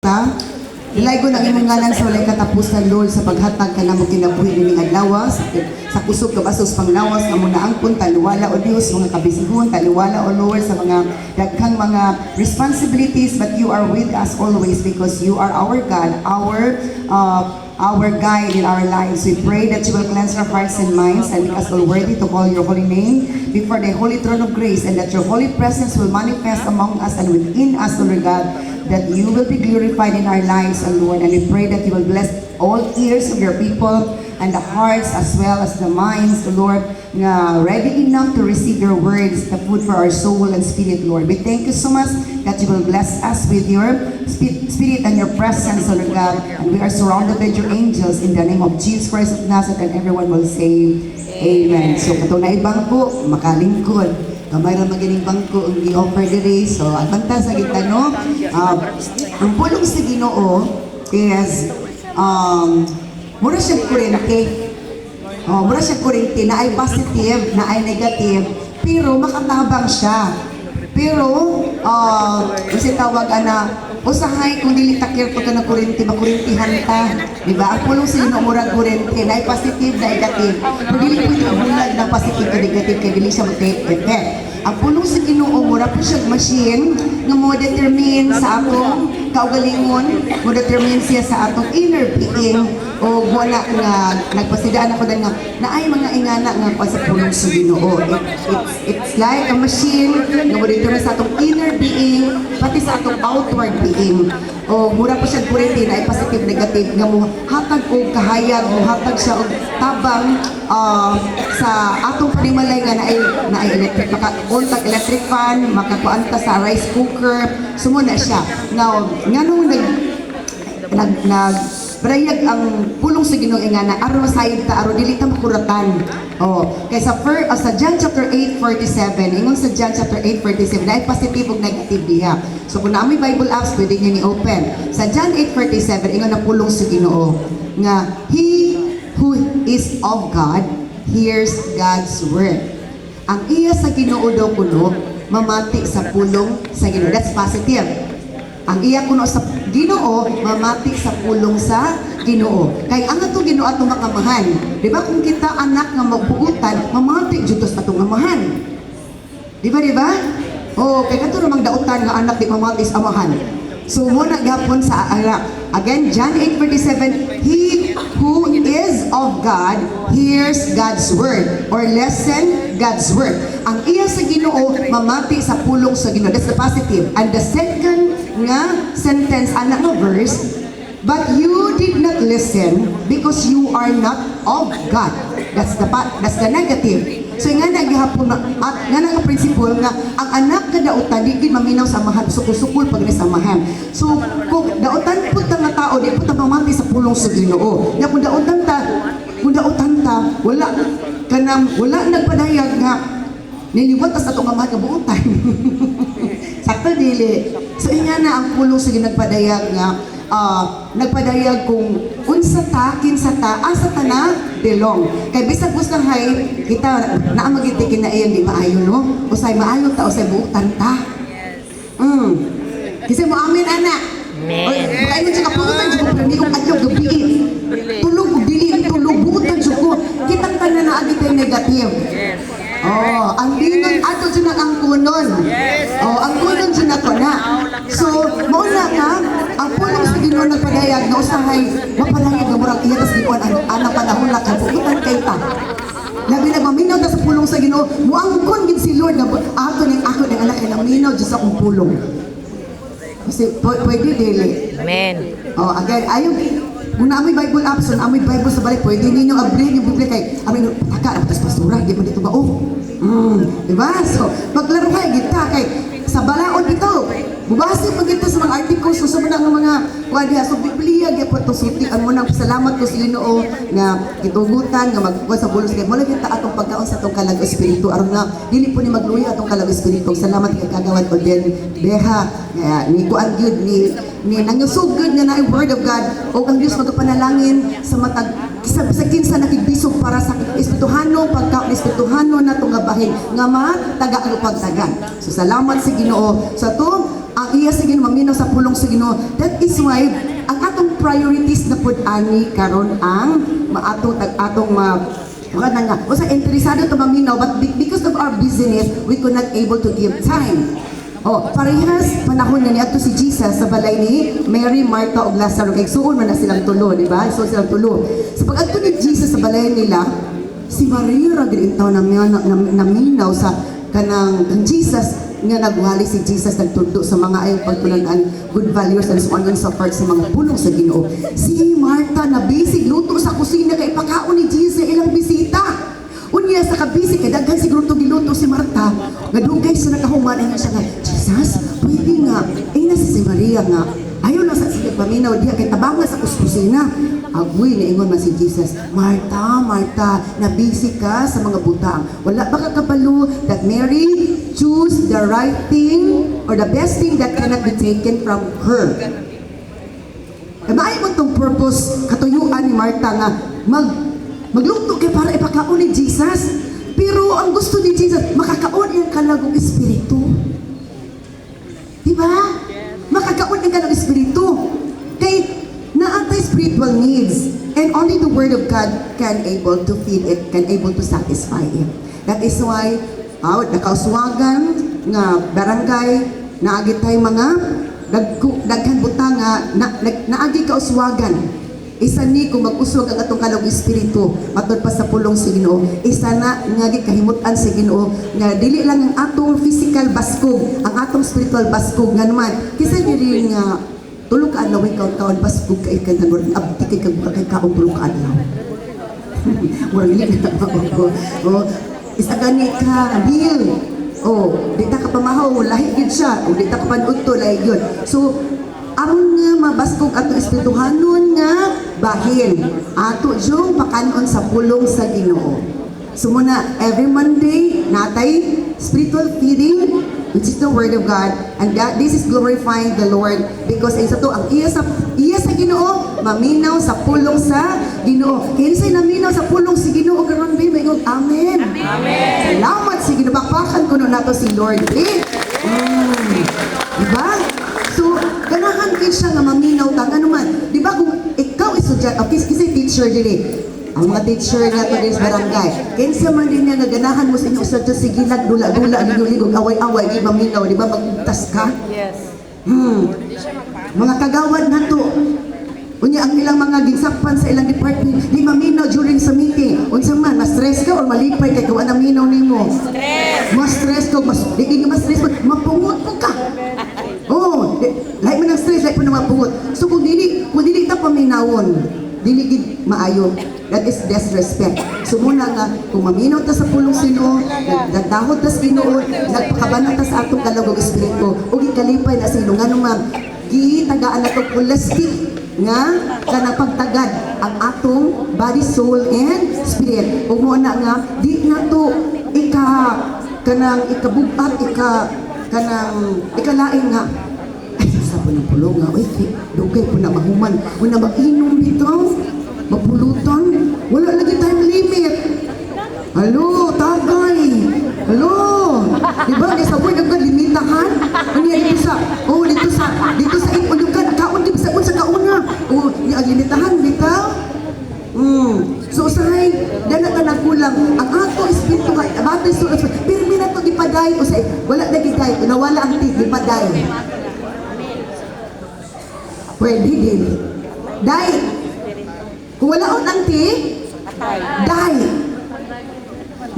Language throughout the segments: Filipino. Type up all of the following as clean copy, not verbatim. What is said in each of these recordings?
Ta, ilay ko ng imong ngalan sa walay katapusan, Lord, sa paghatag ka namo kinabuhi nining adlaw sa kusog kabasos panglawas nga muna angkon taliwala o Dios mga kabisihon taliwala o Lord sa mga daghang mga responsibilities, but you are with us always because you are our God, our guide in our lives. We pray that you will cleanse our hearts and minds and make us all worthy to call your holy name before the holy throne of grace, and that your holy presence will manifest among us and within us, Lord God, that you will be glorified in our lives, O Lord. And we pray that you will bless all ears of your people and the hearts as well as the minds, O Lord, ready enough to receive your words, the food for our soul and spirit, Lord. We thank you so much that you will bless us with your spirit and your presence, O Lord God. And we are surrounded by your angels in the name of Jesus Christ of Nazareth, and everyone will say, Amen. So, katong naibang po, makalingkod. Kamay ra magaling bangko ang gi-offer diri. So, abanta sa gitano, ang pulong sa Ginoo is mura siya kurente. Mura siya kurente na ay positive, na ay negative, pero makatabang siya. Pero kasi tawag ana usahay kung dili takir to ka na kurente, makurentihan ta, di ba? Ang pulong sa Ginoo murag kurente, na ay positive, na negative. Pero dili pwede bulag ng positive ka negative kay dili siya mag-effect. Ang pulong sa Ginoo mura po siya machine nga mo determine sa atong kaugalingon, mo determine siya sa atong inner being, o wala nga nagpasidaan ako dahil nga naay mga ingana nga pa sa pulong sa Ginoo. It's like a machine nga mo determine sa atong inner being pati sa atong outward being. O mura po siya kurente na ay positive negative nga mo hatag og kahayag, mo hatag siya og tabang sa atong panimalay nga na ay electric, maka-contact electric fan, makakuanta sa rice cooker, sumuna siya. Now, nga nung brayag ang pulong sa Ginoo nga na aron masayod ta aron dili ta makuratan. Kay sa John chapter 8:47, ingon sa John chapter 8:47 na ay positive ug negative diha. So kung naami Bible apps pwede niyo ni open. Sa John 8:47 ingon ang pulong sa Ginoo nga he who is of God hears God's word. Ang iya sa Ginoo daw kuno mamati sa pulong sa Ginoo. That's positive. Ang iya kuno sa Ginoo mamati sa pulong sa Ginoo. Kay ang atong Ginoo atong makamahan. Di ba kung kita anak nga magbuutan, mamati jud sa atong amahan. Di ba? Kay kato namang dautan nga anak di mamati sa amahan. So mo na gapon sa again John 8:47, he who is of God hears God's word or listen God's word. Ang iya sa Ginoo mamati sa pulong sa Ginoo. That's the positive. And the second nga sentence anak nga verse, but you did not listen because you are not of God. That's the negative. So nga nagihapon at nga nga principle nga ang anak ka dautan di gid maminaw sa amahan, sukul-sukul pag sa amahan. So kung dautan pud ta nga tao di pud ta mamati sa pulong sa Ginoo. Nya kung dautan ta wala nagpadayag nga niliwat sa atong amahan nga buutan. Sakto dili. So nga na ang pulong sa ginagpadayag nga nagpadayag kung unsa ta kinsa ta asa ta na belong. Kay bisag gustang hay kita naa magiti kinaiyan di maayo no. Usay maayo ta usay buutan ta. Kasi mo amin ana. Kay mo siya kaputan jud ko ni og adlaw gabi. Tulog og dili tulog buutan jud ko. Kitang tanan na agi kay negative. Ang binon ato dyan ang kunon. Ang kunon dyan ako na. So, mauna ka, ang pulong sa Ginoo nagpadayag na usahay, mapalangit na murang iya, tas gikuan, anang panahon lang, kapukutan kay ta. Labi na maminaw na sa pulong sa Ginoo, muangkon gid si Lord, na ako ng anak, ay naminaw dyan sa akong pulong. Kasi, pwede dili. Amen. Again, ayaw, kung naamoy Bible apps, so naamoy Bible sa balik, pwede ninyo abrin yung Biblia kay, amin, taka, tapos pastura, di mo dito ba, diba? So, maglaro kayo, kita, kay, sa balaod ito, bubasi pag ito sa mga articles, so sa mga kuha so Biblia, kaya po ito, sutian mo ng salamat ko sa Ginoo, na itugutan, nga magkuha sa bulos, kaya mula kita atong pagkaon sa itong kalag espiritu, aron na, dili po ni magluya atong kalag espiritu, salamat kay kagawad o din, beha, ni kuan gyud ni nangyusugod nga na yung word of God o ang Dios magapanalangin sa matag sa kinsa nakigbisog para sa espirituhano pagkaon espirituhano na tunga bahin nga mataga ang pagtagan. So salamat sa Ginoo sa to ang iya sa Ginoo, maminaw sa pulong sa Ginoo. That is why ang atong priorities na pud ani karon ang atong mga nga. O sa interesado to maminaw, but because of our business, we could not able to give time. Oh, parehas panahon na niya si Jesus sa balay ni Mary, Martha ug Lazaro. Kay suon man na silang tulo, di ba? So silang tulo. Sa pag-adto ni Jesus sa balay nila, si Maria ra gid intaw naminaw sa kanang Jesus nga nagwali si Jesus nagtundo sa mga ayong pagtulanan, good values and so on and so forth sa mga pulong sa Ginoo. Si Martha na bisig luto sa kusina kay pagkaon ni Jesus ilang bisita. Unya sa kabisi kay daghan siguro to giluto si Martha. Ngadugay sa nakahuman ay siya nga, Jesus, pwede nga. Na si Maria nga. Ayaw na sa sige paminaw diya kay tabang sa kusina. Agoy na ingon man si Jesus, Martha, Martha, nabisi ka sa mga butang. Wala ba ka kabalo that Mary choose the right thing or the best thing that cannot be taken from her. Maayo mo itong purpose, katuyuan ni Martha nga magluto kay para ipakaon ni Jesus. Pero ang gusto ni Jesus, makakaon yung kalagong espiritu. Diba? Makakaon yung kalagong espiritu. Kay naantay spiritual needs, and only the Word of God can able to feed it, can able to satisfy it. That is why nakauswagan nga barangay, naagi tayo mga daghan butang nga naagi kauswagan. Isa ni kung mag-uswag ang atong kalong espiritu matod pa sa pulong sa Ginoo. Isa na nga kahimutan sa Ginoo nga dili lang ang atong physical baskog, ang atong spiritual baskog nga naman. Kisa diri nga tulog ka adlaw kaon baskog kay kanang abdi kay kay kaong tulog ka adlaw. Wala na ako. Oh, isa gani ka bil. Oh, di ta ka pamahaw, lahi gid siya. O di ta ka panudto, lahi gyud. So aron nga mabaskog ato espirituhanon nga bahin ato jung pakanon sa pulong sa Ginoo. So muna every Monday natay spiritual feeding, which is the Word of God, and that this is glorifying the Lord because isa to ang iya sa Ginoo, maminaw sa pulong sa Ginoo. Kinsay naminaw sa pulong sa Ginoo karon may God, amen. Amen. Salamat sa Ginoo, bakbakan kuno nato si Lord. Diba? So, ganahan kayo siya nga maminaw ta. Ano man, di ba kung ikaw estudyante, kasi teacher dili, ang mga teacher na to din sa barangay, kinsa man din niya nga ganahan mo sa inyong estudyante, sige lang, dula-dula, ligog-ligog, away-away, di maminaw, di ba magugtas ka? Yes. Mga kagawad na to, unya ang ilang mga ginsakpan sa ilang department, di maminaw during sa meeting. Unsa man, ma-stress ka or malipay kay kawan ang minaw nimo? Stress. Ma-stress ka, di ka ma-stress, mapungot po ka. Oh, lahi man ang stress, lahi pa na mapungot. So kung dili ta paminawon, dili gid maayo. That is disrespect. So muna nga, kung maminaw ta sa pulong Ginoo, nagdahod ta sa Ginoo, nagpakabanat ta sa atong kalugog espiritu, ug gikalipay na sa ilungan nga gitagaan nato plastic nga kanang pagtagad ang atong body, soul, and spirit. Ug mo na nga di na to kanang ikabugat kanang ikalain nga ay sa po ng pulong nga uy dugay po na mahuman una mag-inom bitaw mapulutan wala lagi time limit. Halo tagay halo diba sa boy agad limitahan ano yan dito sa inugan kaon di sa kauna ni limitahan bitaw. So usahay dana ta nagkulang ang ato espiritu nga ato soul pirmi na to gipaday usay wala na giday nawala ang gipaday pwede din day kung wala on ang day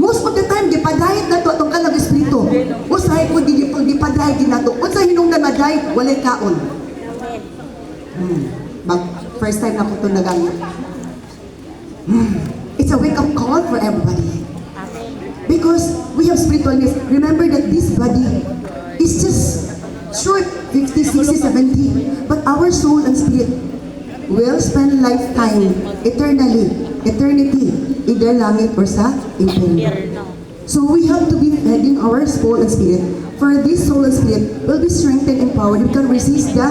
most of the time gipaday na to atong kalag espiritu usay kung di gipaday ginato unsay hinungdan na day walay kaon. First time na ko to nagamit. It's a wake-up call for everybody. Because we have spiritual needs. Remember that this body is just short, 50, 60, 70. But our soul and spirit will spend lifetime, eternity, either langit or sa inferno. So we have to be feeding our soul and spirit. For this soul and spirit will be strengthened and empowered. We can resist the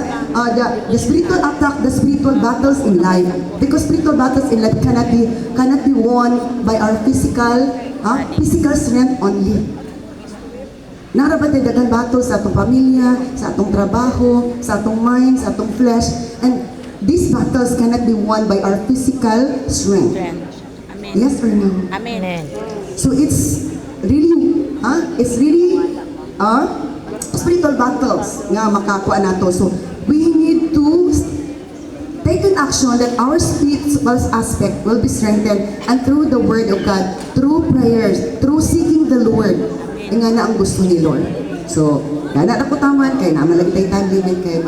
spiritual attack, the spiritual battles in life. Because spiritual battles in life cannot be won by our physical strength only. Narabat ay daghang bato sa atong pamilya, sa atong trabaho, sa atong mind, sa atong flesh. And these battles cannot be won by our physical strength. Amen. Yes or no? Amen. So it's really, spiritual battles nga makakuha nato. So we need to take an action that our spiritual aspect will be strengthened, and through the Word of God, through prayers, through seeking the Lord, nga na ang gusto ni Lord. So, gana na ko taman, kaya naman lagi tayo time limit, kaya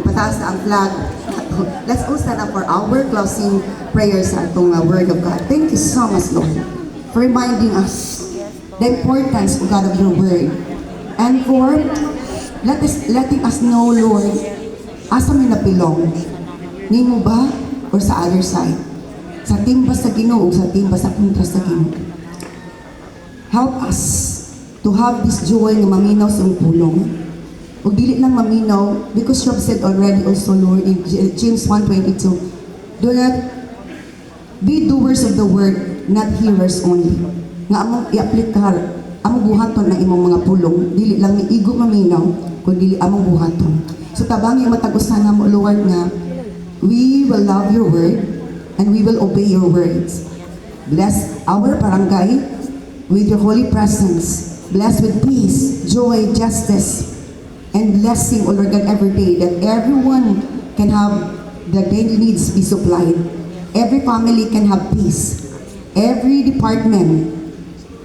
ipataas na ang flag. Let's all stand up for our closing prayers sa itong Word of God. Thank you so much, Lord, for reminding us the importance of God of your Word. And for letting us know, Lord, asa may napilong. Nimo ba or sa other side? Sa timba sa Ginoo o sa timba sa kontra sa Ginoo? Help us to have this joy na maminaw sa iyong pulong. O dili lang maminaw, because you have said already also, Lord, in James 1:22, do not be doers of the word, not hearers only. Nga among i-aplikar, among buhaton ng imong mga pulong, dili lang ni igo maminaw, kundi dili among buhaton. So tabangi matag-usan na mo, Lord, nga we will love your word and we will obey your words. Bless our barangay with your holy presence. Bless with peace, joy, justice, and blessing, O Lord God, every day, that everyone can have the daily needs be supplied. Every family can have peace. Every department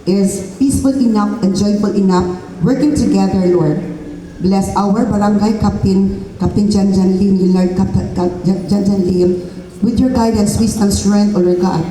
is peaceful enough and joyful enough, working together, Lord. Bless our barangay captain, Captain Jan Lim, Lord Jan Lim, with your guidance, wisdom, strength, O Lord God,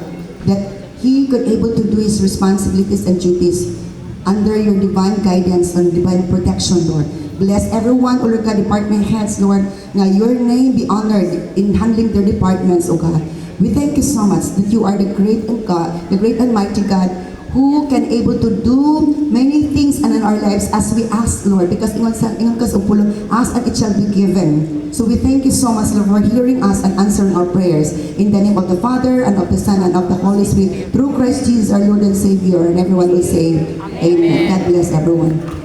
that he could able to do his responsibilities and duties under your divine guidance and divine protection, Lord. Bless everyone, O Lord God, department heads, Lord, na your name be honored in handling their departments, O God. We thank you so much that you are the great and God, the great and mighty God, who can able to do many things in our lives as we ask, Lord, because ingon kas upulong, ask and it shall be given. So we thank you so much, Lord, for hearing us and answering our prayers. In the name of the Father, and of the Son, and of the Holy Spirit, through Christ Jesus, our Lord and Savior, and everyone will say, Amen. God bless everyone.